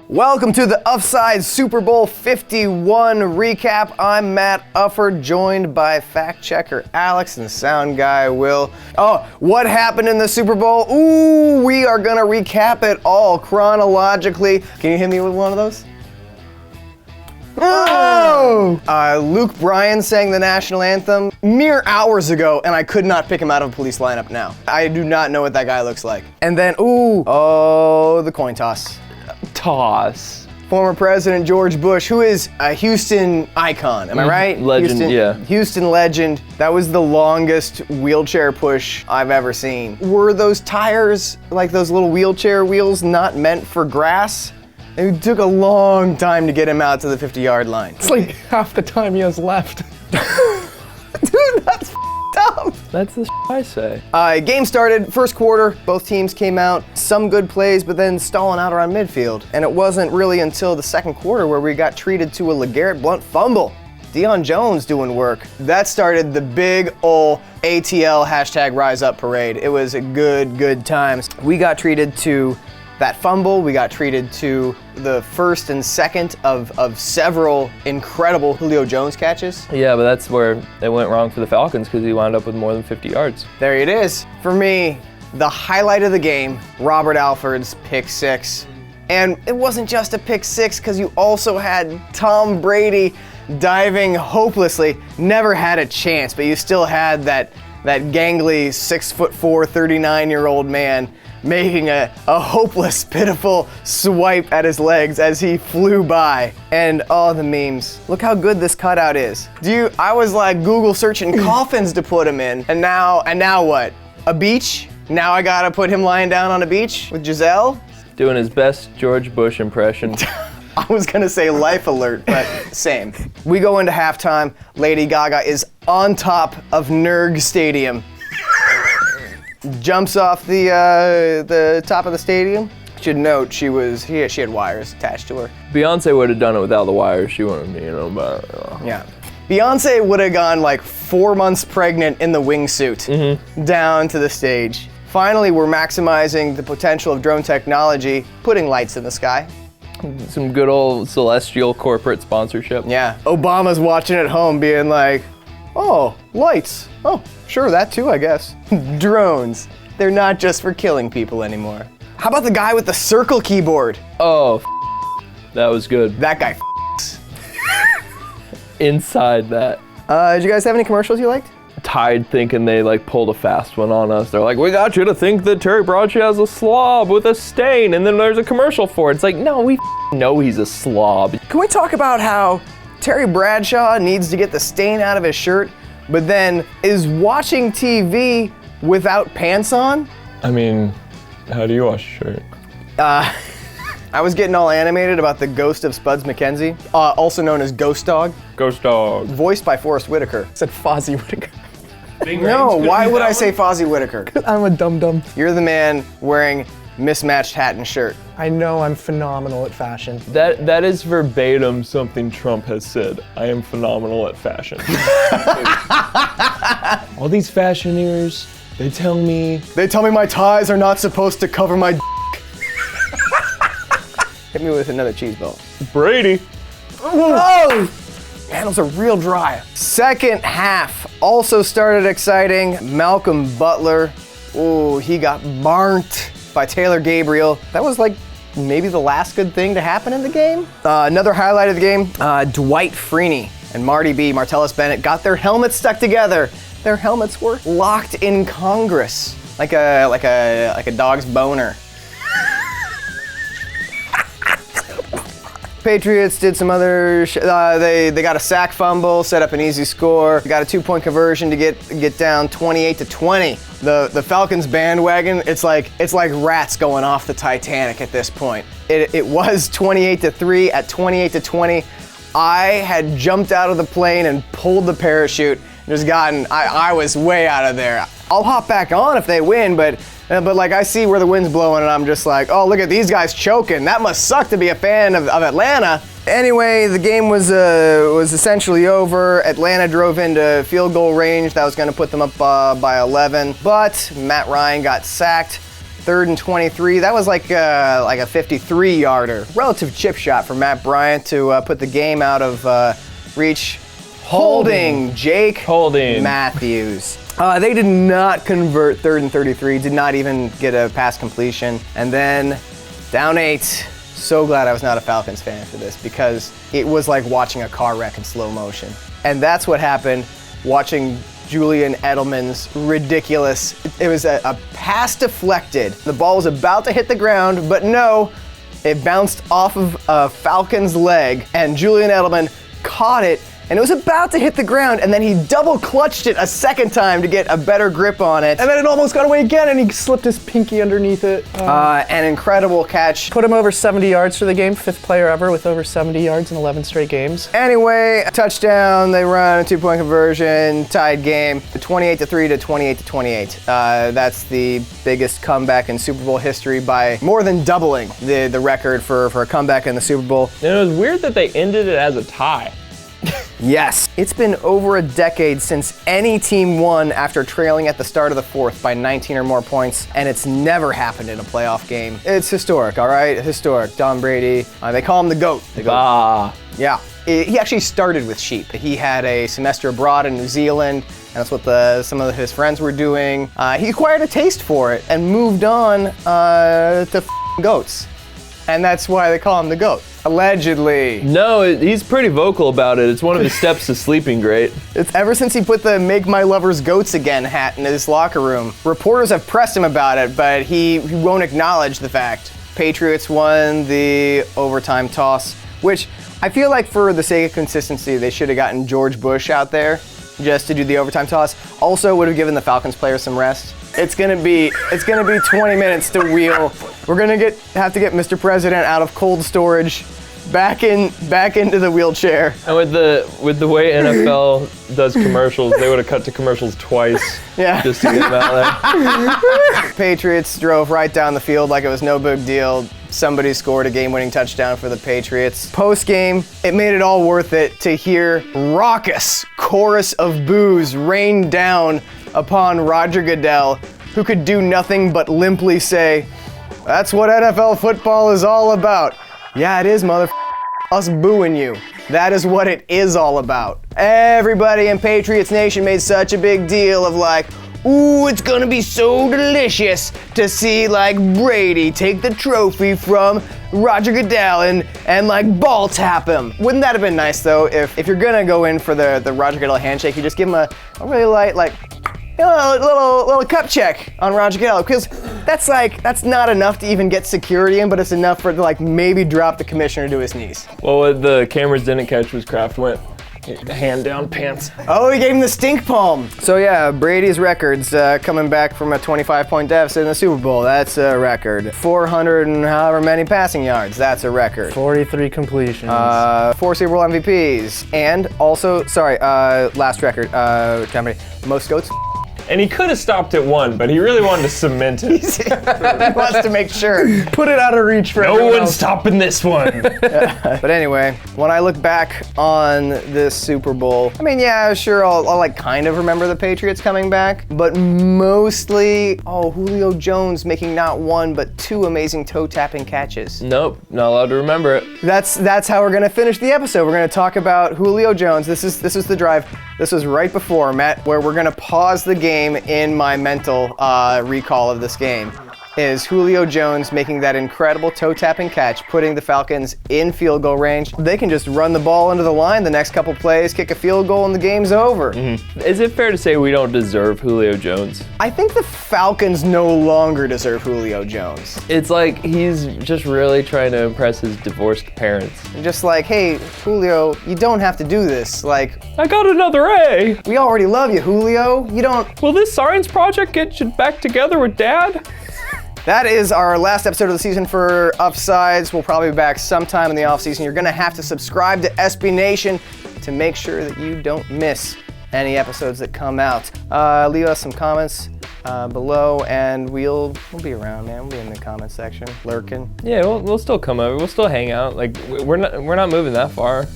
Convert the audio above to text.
Welcome to the Uffsides Super Bowl 51 recap. I'm Matt Uffer, joined by fact checker Alex and sound guy Will. Oh, what happened in the Super Bowl? Ooh, we are gonna recap it all chronologically. Can you hit me with one of those? Oh! Luke Bryan sang the national anthem mere hours ago, and I could not pick him out of a police lineup now. I do not know what that guy looks like. And then, the coin toss. Former President George Bush, who is a Houston icon, am I right? Legend, yeah. Houston legend. That was the longest wheelchair push I've ever seen. Were those tires, like those little wheelchair wheels, not meant for grass? It took a long time to get him out to the 50-yard line. It's like half the time he has left. Dude, that's up. That's the I say. Game started, first quarter, both teams came out, some good plays, but then stalling out around midfield. And it wasn't really until the second quarter where we got treated to a LeGarrette Blount fumble. Deion Jones doing work. That started the big ol' ATL #RiseUp parade. It was a good times. We got treated to that fumble, we got treated to the first and second of several incredible Julio Jones catches. Yeah, but that's where it went wrong for the Falcons because he wound up with more than 50 yards. There it is. For me, the highlight of the game, Robert Alford's pick six. And it wasn't just a pick six because you also had Tom Brady diving hopelessly. Never had a chance, but you still had that gangly 6'4", 39-year-old man making a hopeless, pitiful swipe at his legs as he flew by. And all the memes. Look how good this cutout is. I was like Google searching coffins to put him in. And now what? A beach? Now I gotta put him lying down on a beach with Giselle? Doing his best George Bush impression. I was gonna say life alert, but same. We go into halftime. Lady Gaga is on top of NRG Stadium. Jumps off the top of the stadium. Should note she had wires attached to her. Beyonce would have done it without the wires. She wouldn't, but yeah. Beyonce would have gone like 4 months pregnant in the wingsuit down to the stage. Finally, we're maximizing the potential of drone technology, putting lights in the sky. Some good old celestial corporate sponsorship. Yeah. Obama's watching at home being like, oh, lights. Oh, sure, that too, I guess. Drones. They're not just for killing people anymore. How about the guy with the circle keyboard? Oh, that was good. That guy Inside that. Did you guys have any commercials you liked? Tide thinking they pulled a fast one on us. They're like, we got you to think that Terry Bradshaw has a slob with a stain, and then there's a commercial for it. It's like, no, we know he's a slob. Can we talk about how Terry Bradshaw needs to get the stain out of his shirt, but then is watching TV without pants on? I mean, how do you wash a shirt? I was getting all animated about the ghost of Spuds McKenzie, also known as Ghost Dog. Ghost Dog. Voiced by Forrest Whitaker. I said Fozzie Whitaker. No, why would I say Fozzie Whitaker? I'm a dum-dum. You're the man wearing mismatched hat and shirt. I know I'm phenomenal at fashion. That is verbatim something Trump has said. I am phenomenal at fashion. All these fashioneers, they tell me my ties are not supposed to cover my Hit me with another cheese belt. Brady. Oh! Man, those are real dry. Second half also started exciting. Malcolm Butler, he got burnt by Taylor Gabriel. That was maybe the last good thing to happen in the game. Another highlight of the game, Dwight Freeney and Martellus Bennett got their helmets stuck together. Their helmets were locked in Congress, like a dog's boner. Patriots did some other they got a sack fumble, set up an easy score, got a 2-point conversion to get down 28-20. The Falcons bandwagon, it's like rats going off the Titanic at this point. It was 28-3 at 28-20. I had jumped out of the plane and pulled the parachute and I was way out of there. I'll hop back on if they win, but I see where the wind's blowing and I'm just like, oh, look at these guys choking. That must suck to be a fan of Atlanta. Anyway, the game was essentially over. Atlanta drove into field goal range. That was going to put them up by 11, but Matt Ryan got sacked. 3rd and 23. That was like a 53-yarder. Relative chip shot for Matt Bryant to put the game out of reach. Holding Jake Matthews. They did not convert 3rd and 33, did not even get a pass completion. And then down 8. So glad I was not a Falcons fan for this because it was like watching a car wreck in slow motion. And that's what happened watching Julian Edelman's ridiculous, it was a pass deflected. The ball was about to hit the ground, but no, it bounced off of a Falcon's leg and Julian Edelman caught it and it was about to hit the ground and then he double clutched it a second time to get a better grip on it. And then it almost got away again and he slipped his pinky underneath it. An incredible catch. Put him over 70 yards for the game, 5th player ever with over 70 yards in 11 straight games. Anyway, touchdown, they run a 2-point conversion, tied game, 28-3 to 28-28. That's the biggest comeback in Super Bowl history by more than doubling the record for a comeback in the Super Bowl. And it was weird that they ended it as a tie. Yes. It's been over a decade since any team won after trailing at the start of the 4th by 19 or more points, and it's never happened in a playoff game. It's historic, all right? Historic. Tom Brady, they call him the GOAT. Yeah. He actually started with sheep. He had a semester abroad in New Zealand, and that's what some of his friends were doing. He acquired a taste for it and moved on to goats. And that's why they call him the GOAT. Allegedly. No, he's pretty vocal about it. It's one of his steps to sleeping great. It's ever since he put the "Make My Lovers Goats Again" hat in his locker room. Reporters have pressed him about it, but he won't acknowledge the fact. Patriots won the overtime toss, which I feel like for the sake of consistency, they should have gotten George Bush out there just to do the overtime toss. Also would have given the Falcons players some rest. It's gonna be 20 minutes to wheel. We're gonna have to get Mr. President out of cold storage, back into the wheelchair. And with the way NFL does commercials, they would have cut to commercials twice. Yeah. Just to get them out there. Patriots drove right down the field like it was no big deal. Somebody scored a game-winning touchdown for the Patriots. Post-game, it made it all worth it to hear raucous chorus of boos rain down upon Roger Goodell, who could do nothing but limply say, "That's what NFL football is all about." Yeah, it is, us booing you. That is what it is all about. Everybody in Patriots Nation made such a big deal of like, ooh, it's gonna be so delicious to see like Brady take the trophy from Roger Goodell and like ball tap him. Wouldn't that have been nice though if you're gonna go in for the Roger Goodell handshake, you just give him a really light like, you know, little cup check on Roger Goodell, because that's not enough to even get security in, but it's enough for it to like maybe drop the commissioner to his knees. Well, what the cameras didn't catch was Kraft went hand down pants. Oh, he gave him the stink palm. So yeah, Brady's records coming back from a 25-point deficit in the Super Bowl. That's a record. 400 and however many passing yards. That's a record. 43 completions. 4 Super Bowl MVPs, and also, last record. Most goats. And he could have stopped at 1, but he really wanted to cement it. He wants to make sure. Put it out of reach for everyone No one's else. stopping this one. But anyway, when I look back on this Super Bowl, I mean, yeah, sure, I'll like kind of remember the Patriots coming back, but mostly, Julio Jones making not 1, but 2 amazing toe-tapping catches. Nope, not allowed to remember it. That's how we're gonna finish the episode. We're gonna talk about Julio Jones. This is the drive. This was right before, Matt, where we're gonna pause the game in my mental recall of this game. Is Julio Jones making that incredible toe-tapping catch, putting the Falcons in field goal range. They can just run the ball into the line the next couple plays, kick a field goal, and the game's over. Mm-hmm. Is it fair to say we don't deserve Julio Jones? I think the Falcons no longer deserve Julio Jones. It's like he's just really trying to impress his divorced parents. Just like, hey, Julio, you don't have to do this. Like, I got another A. we already love you, Julio. You don't. Will this science project get you back together with Dad? That is our last episode of the season for Uffsides. We'll probably be back sometime in the offseason. You're going to have to subscribe to SB Nation to make sure that you don't miss any episodes that come out. Leave us some comments below, and we'll be around, man. We'll be in the comment section, lurking. Yeah, we'll still come over. We'll still hang out. Like we're not moving that far.